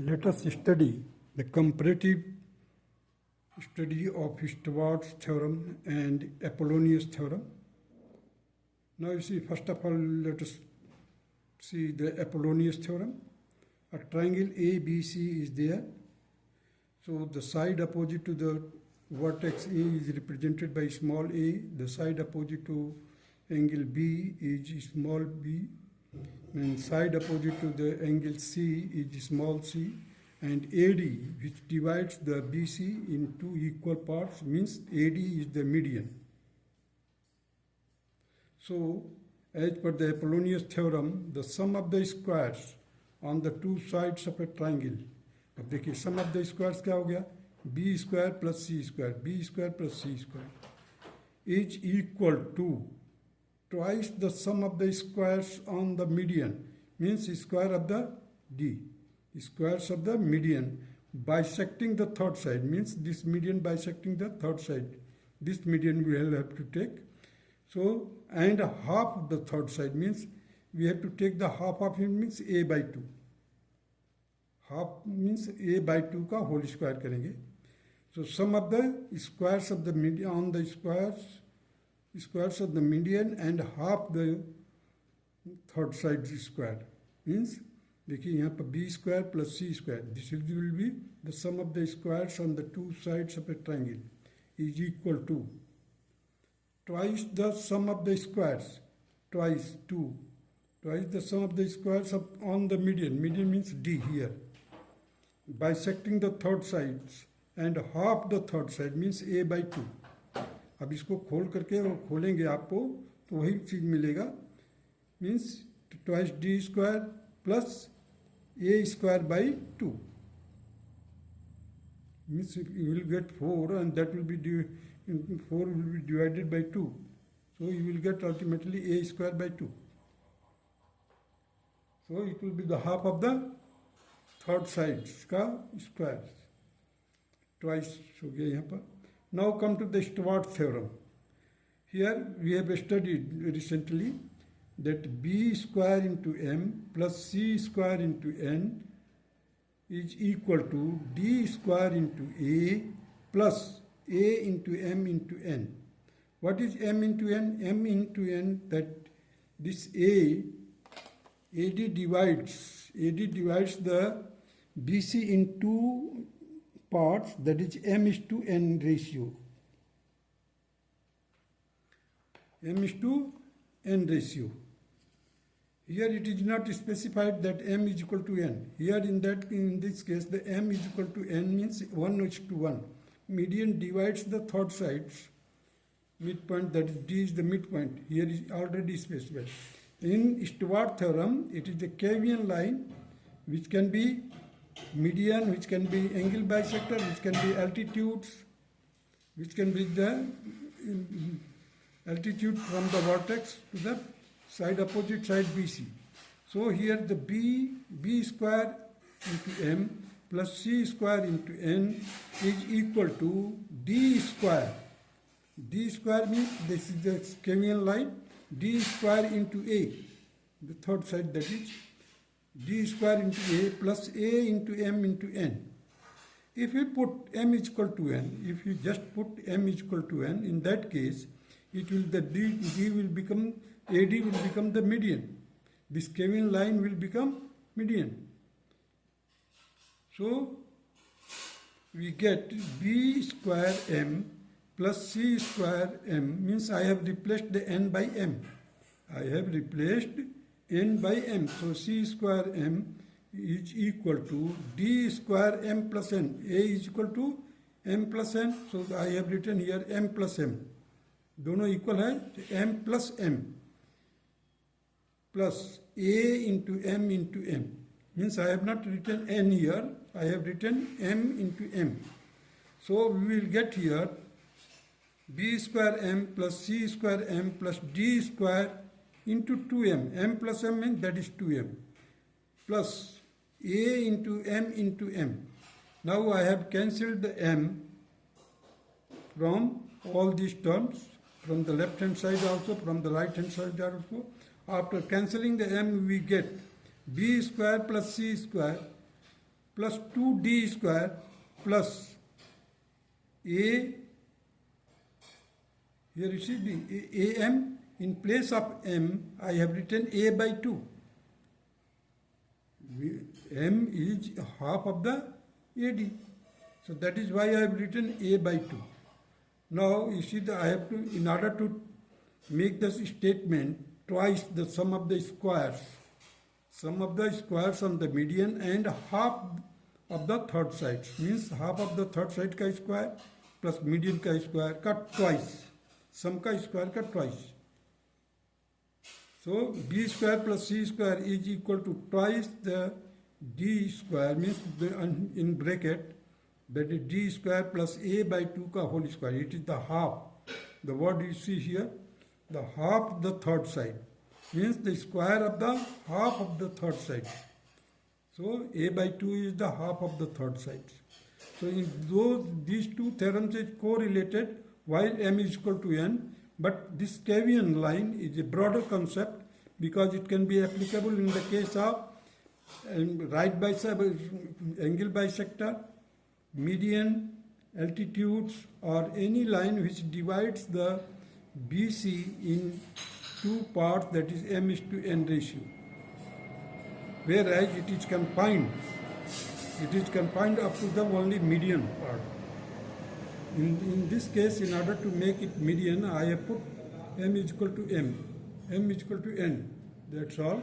Let us study the comparative study of Stewart's theorem and Apollonius theorem. Now you see, first of all, let us see the Apollonius theorem. A triangle ABC is there. So the side opposite to the vertex A is represented by small a. The side opposite to angle B is small b. And side opposite to the angle C is small c. And AD, which divides the BC in two equal parts, means AD is the median. So, as per the Apollonius theorem, the sum of the squares on the two sides of a triangle. अब देखिए sum of the squares क्या हो गया? B square plus C square, B square plus C square is equal to twice the sum of the squares on the median, means square of the D, squares of the median bisecting the third side, means this median bisecting the third side. This median we will have to take. So, and half of the third side, means we have to take the half of it, means a by 2. Half means a by 2 का whole square करेंगे. So sum of the squares of the median on the squares of the median and half the third side square, means देखिए यहाँ पर b square plus c square, this will be the sum of the squares on the two sides of a triangle is equal to twice the sum of the squares, twice the sum of the squares on the median means D here, bisecting the third sides and half the third side means a by 2. अब इसको खोल करके वो खोलेंगे आपको तो वही चीज़ मिलेगा, means twice D square plus a square by 2, means you will get 4 and that will be 4 will be divided by 2, so you will get ultimately a square by 2. So it will be the half of the third sides का square, twice हो गया यहाँ पर. Now come to the Stewart theorem. Here we have studied recently that b square into m plus c square into n is equal to d square into a plus a into m into n. What is m into n? M into n, that this AD divides the BC in two parts, that is m is to n ratio. M is to n ratio. Here it is not specified that m is equal to n. Here in this case the m is equal to n means 1 is to 1. Median divides the third sides. Midpoint, that is D is the midpoint. Here is already specified. In Stewart theorem, it is the Cavian line which can be median, which can be angle bisector, which can be altitudes, which can be the altitude from the vertex to the side opposite side BC. So here the b square into m plus c square into n is equal to d square. D square means this is the Cavian line, d square into a, the third side, that is d square into a plus a into m into n. If you put m is equal to n, if you just put m is equal to n, in that case it will, the d will become, AD will become the median. This Cavian line will become median. So we get b square m plus c square m, means I have replaced the n by m. I have replaced n by m. So c square m is equal to d square m plus n. A is equal to m plus n. So I have written here m plus m. दोनों equal है, m plus m plus a into m into m. Means I have not written n here, I have written m into m. So we will get here b square m plus c square m plus d square into 2m. M plus m means that is 2m plus a into m into m. Now I have cancelled the m from all these terms, from the left hand side also, from the right hand side also. After cancelling the m, we get b square plus c square plus 2d square plus a, here you see the am, in place of m I have written a by 2. M is half of the AD. So that is why I have written a by 2. Now you see that I have to, in order to make this statement twice the sum of the squares on the median and half of the third side, means half of the third side का square plus median का square का twice, sum का square का twice. So b square plus c square is equal to twice the d square, means in bracket that is d square plus a by 2 का whole square. It is the half. The word you see here, the half of the third side, means the square of the half of the third side. So a by 2 is the half of the third side. So in these two theorems is correlated while m is equal to n. But this Cavian line is a broader concept because it can be applicable in the case of right angle bisector, median, altitudes, or any line which divides the BC in two parts, that is m is to n ratio. Whereas it is confined up to the only median part. In this case, in order to make it median, I have put m is equal to m is equal to n. That's all.